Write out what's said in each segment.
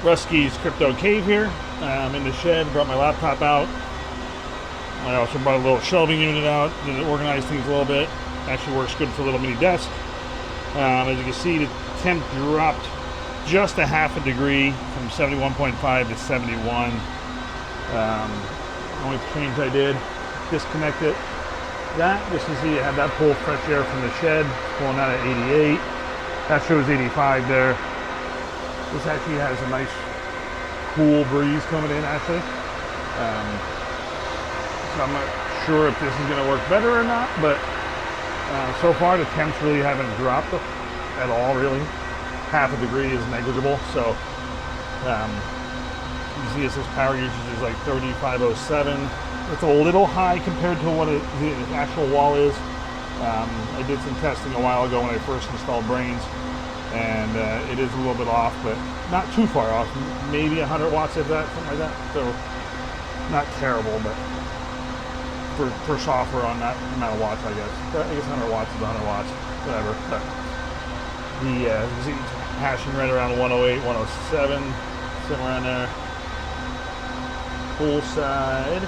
Rusty's Crypto Cave here. I'm in the shed, brought my laptop out. I also brought a little shelving unit out to organize things a little bit. Actually works good for a little mini desk. As you can see, the temp dropped just a half a degree from 71.5 to 71. Only change I did, disconnect it. That, just to see, I had that pull fresh air from the shed, pulling out at 88. That shows 85 there. This actually has a nice cool breeze coming in, actually. So I'm not sure if this is going to work better or not, but so far the temps really haven't dropped at all, really. Half a degree is negligible, so you see it says power usage is like 3507. It's a little high compared to what the actual wall is. I did some testing a while ago when I first installed Brains, and it is a little bit off, but not too far off. Maybe 100 watts, if that, something like that. So not terrible, but for software on that amount of watts, I guess. I guess 100 watts is 100 watts, whatever. But the hashing right around 108, 107, sitting around there. Full side.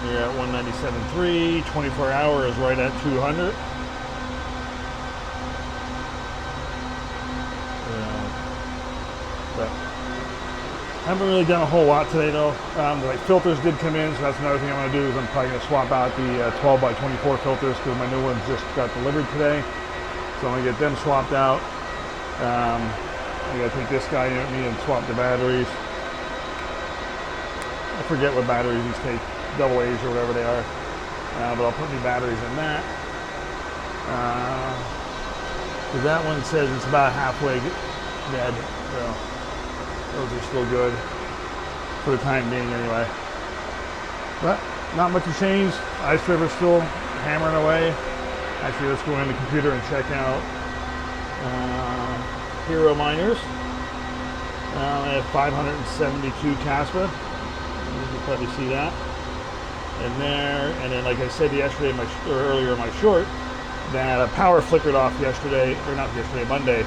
You're at 197.3, 24 hour is right at 200. But I haven't really done a whole lot today though. The filters did come in, so that's another thing I'm going to do is I'm probably going to swap out the 12 by 24 filters because my new ones just got delivered today. So I'm going to get them swapped out. I got to take this guy with me and swap the batteries. I forget what batteries these take, double A's or whatever they are. But I'll put new batteries in that. Because that one says it's about halfway dead. So those are still good for the time being anyway. But not much has changed. Ice River's still hammering away. Actually, let's go in the computer and check out Hero Miners. I have 572 Kasper. You can probably see that. And there, and then like I said yesterday, earlier in my short, that a power flickered off yesterday, or not yesterday, Monday.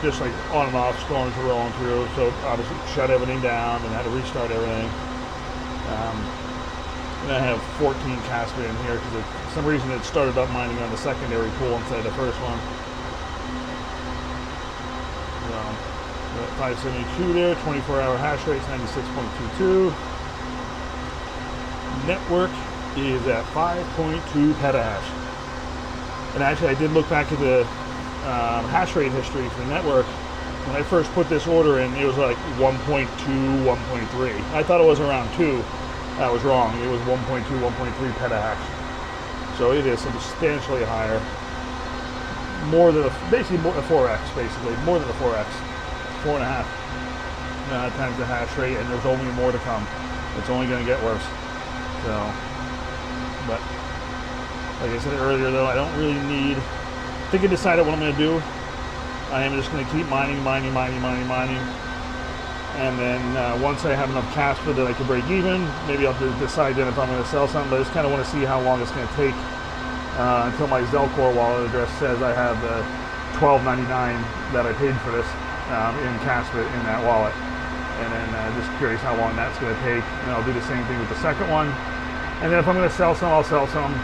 Just like on and off, storms were rolling through, so obviously shut everything down and had to restart everything. And I have 14 Kasper in here because for some reason it started up mining on the secondary pool instead of the first one. So, 572 there, 24-hour hash rate 96.22. Network is at 5.2 petahash. And actually I did look back at the hash rate history for the network. When I first put this order in, it was like 1.2, 1.3. I thought it was around 2. I was wrong. It was 1.2, 1.3 petahash. So it is substantially higher. More than basically a 4x, basically. More than a 4x. 4.5 times the hash rate, and there's only more to come. It's only going to get worse. So, but like I said earlier, though, I don't really need. I think I decided what I'm going to do. I am just going to keep mining. And then once I have enough Kasper that I can break even, maybe I'll decide then if I'm going to sell something. But I just kind of want to see how long it's going to take until my Zelcore wallet address says I have the $12.99 that I paid for this in Kasper in that wallet. And then just curious how long that's going to take. And I'll do the same thing with the second one. And then if I'm going to sell some, I'll sell some.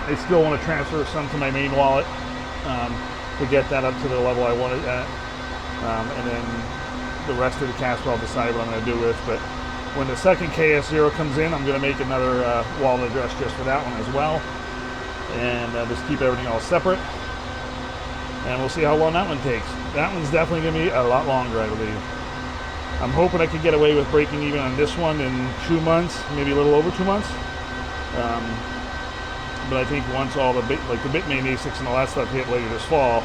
I still want to transfer some to my main wallet to get that up to the level I want it at. And then the rest of the Kasper I'll decide what I'm going to do with. But when the second KS0 comes in, I'm going to make another wallet address just for that one as well. And just keep everything all separate. And we'll see how long that one takes. That one's definitely going to be a lot longer, I believe. I'm hoping I could get away with breaking even on this one in 2 months, maybe a little over 2 months. But I think once all the Bitmain ASICs and all that stuff hit later this fall,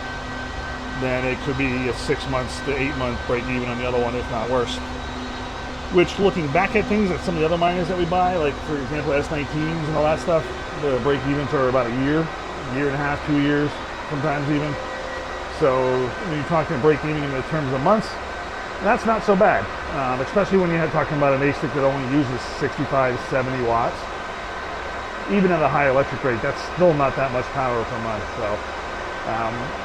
then it could be a 6 months to 8 month break even on the other one, if not worse. Which, looking back at things, at some of the other miners that we buy, like for example S19s and all that stuff, the break evens are about a year and a half, 2 years, sometimes even. So when you're talking break even in the terms of months, that's not so bad, especially when you're talking about an ASIC that only uses 65, 70 watts. Even at a high electric rate, that's still not that much power per month. So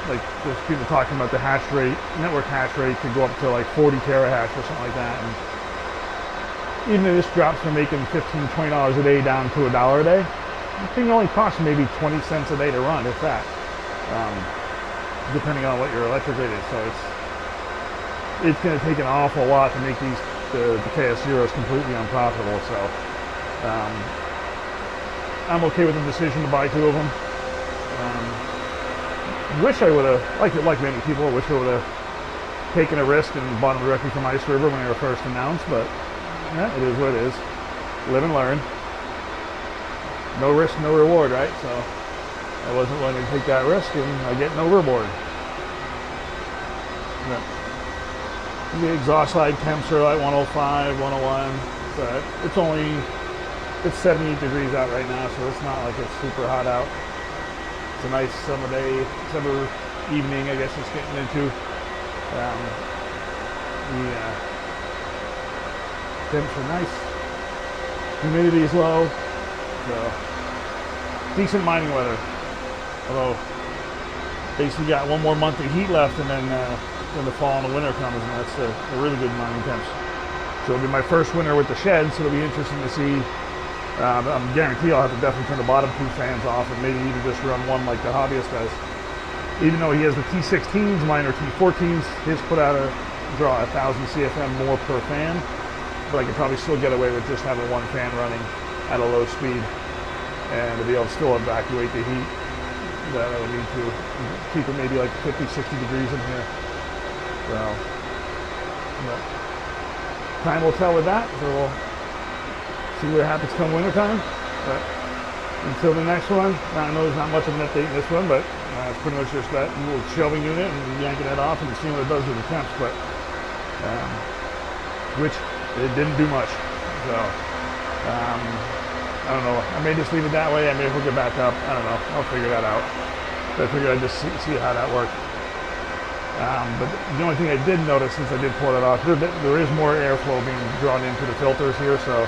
Like there's people talking about the hash rate, network hash rate could go up to like 40 terahash or something like that. And even if this drops from making $15–20 a day down to $1 a day, the thing only costs maybe 20 cents a day to run, if that, depending on what your electric rate is. So it's going to take an awful lot to make the KS0s completely unprofitable. So I'm okay with the decision to buy 2 of them. Wish I would have, like many people, I wish I would have taken a risk and bought them directly from Ice River when they were first announced, but yeah, it is what it is. Live and learn. No risk, no reward, right? So I wasn't willing to take that risk, and I get no reward. But the exhaust side temps are like 105, 101, but it's 78 degrees out right now, so it's not like it's super hot out. It's a nice summer day, summer evening, I guess it's getting into. The temps are nice. Humidity is low. So decent mining weather. Although basically got one more month of heat left, and then the fall and the winter comes, and that's a really good mining temps. So it'll be my first winter with the shed, so it'll be interesting to see. I'm guarantee I'll have to definitely turn the bottom 2 fans off and maybe even just run one like the hobbyist does. Even though he has the T16s, mine are T14s, his put out a draw 1,000 CFM more per fan, but I could probably still get away with just having 1 fan running at a low speed and to be able to still evacuate the heat that I would need to keep it maybe like 50, 60 degrees in here. So, but time will tell with that, so we'll see what happens come wintertime. But until the next one, I know there's not much of an update in this one, but it's pretty much just that little shelving unit and yanking it off and seeing what it does with the temps. But which it didn't do much. So I don't know. I may just leave it that way. I may hook it back up. I don't know. I'll figure that out. But I figured I'd just see how that worked. But the only thing I did notice since I did pull it off, there is more airflow being drawn into the filters here, so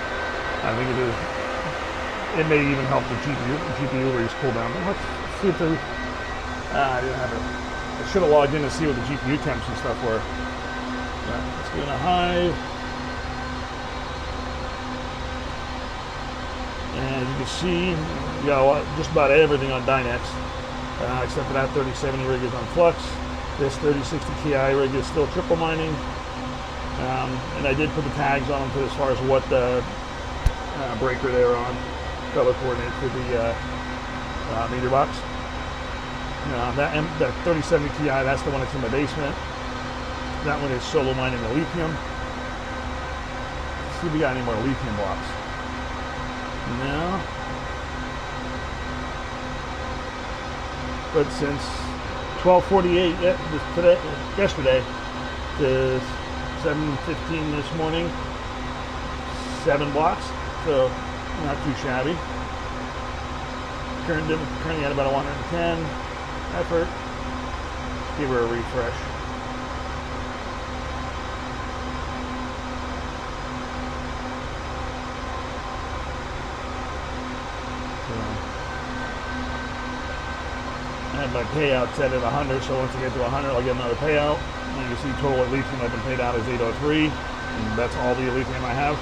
I think it may even help the GPU raise cool down. But let's see if there. I didn't have it. I should have logged in to see what the GPU temps and stuff were. But let's go in a Hive. And you can see you got just about everything on Dynex, except for that 3070 rig is on Flux. This 3060 Ti rig is still triple mining. And I did put the tags on them as far as what the breaker they're on, color coordinates with the meter box. That 3070 Ti, that's the one that's in the basement. That one is solo mining the lithium. Let's see if we got any more lithium blocks. No. But since 12:48 yesterday to 7:15 this morning, 7 blocks, so not too shabby. Currently at about 110 effort. Give her a refresh. I have my payout set at 100, so once I get to 100, I'll get another payout. And you can see total lithium I've been paid out is 803, and that's all the lithium I have.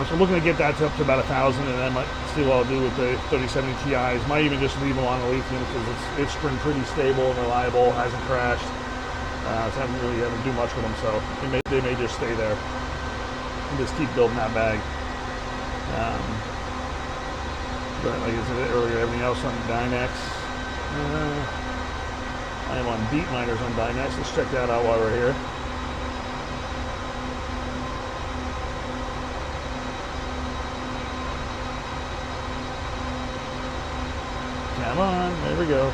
So I'm looking to get that up to about 1,000, and then I might see what I'll do with the 3070 Ti's. Might even just leave them on the lithium because it's been pretty stable and reliable, hasn't crashed. So I haven't really had to do much with them, so they may just stay there and just keep building that bag. But like I said earlier, everything else on Dynex. I am on Deep Miners on Dynex. Let's check that out while we're here. Come on, there we go.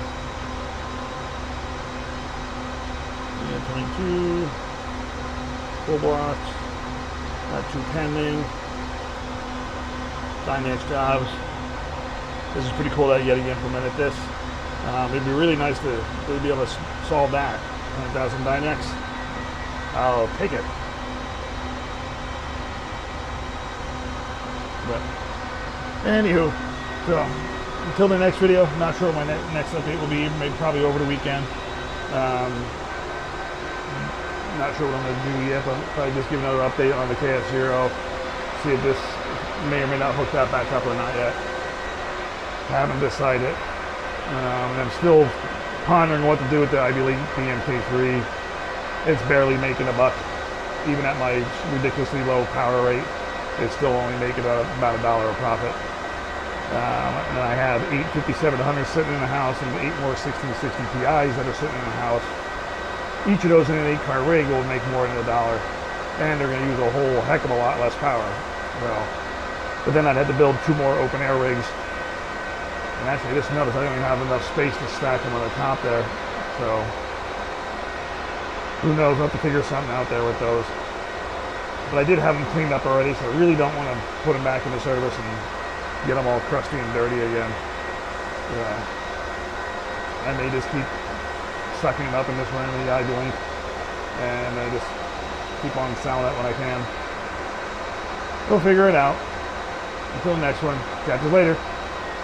Yeah, 22. Full blocks. Got 2 pending. Dynex jobs. This is pretty cool that you implemented this. It'd be really nice to really be able to solve that. 10,000 Dynex. I'll take it. But anywho, so until the next video, not sure what my next update will be. Maybe probably over the weekend. Not sure what I'm going to do yet, but probably just give another update on the KS0. See if this may or may not hook that back up or not yet. Haven't decided. And I'm still pondering what to do with the Ivy League BMK3. It's barely making a buck. Even at my ridiculously low power rate, it's still only making about $1 of profit. And I have 8 5700s sitting in the house and 8 more 1660 Ti's that are sitting in the house. Each of those in an 8-car rig will make more than $1, and they're going to use a whole heck of a lot less power. Well, but then I'd have to build 2 more open air rigs. And actually, I just noticed I don't even have enough space to stack them on the top there. So who knows? I'll have to figure something out there with those. But I did have them cleaned up already, so I really don't want to put them back into service and get them all crusty and dirty again. I may just keep sucking them up and just running the Ivy Link, and I just keep on selling it when I can. We'll figure it out. Until the next one, catch you later.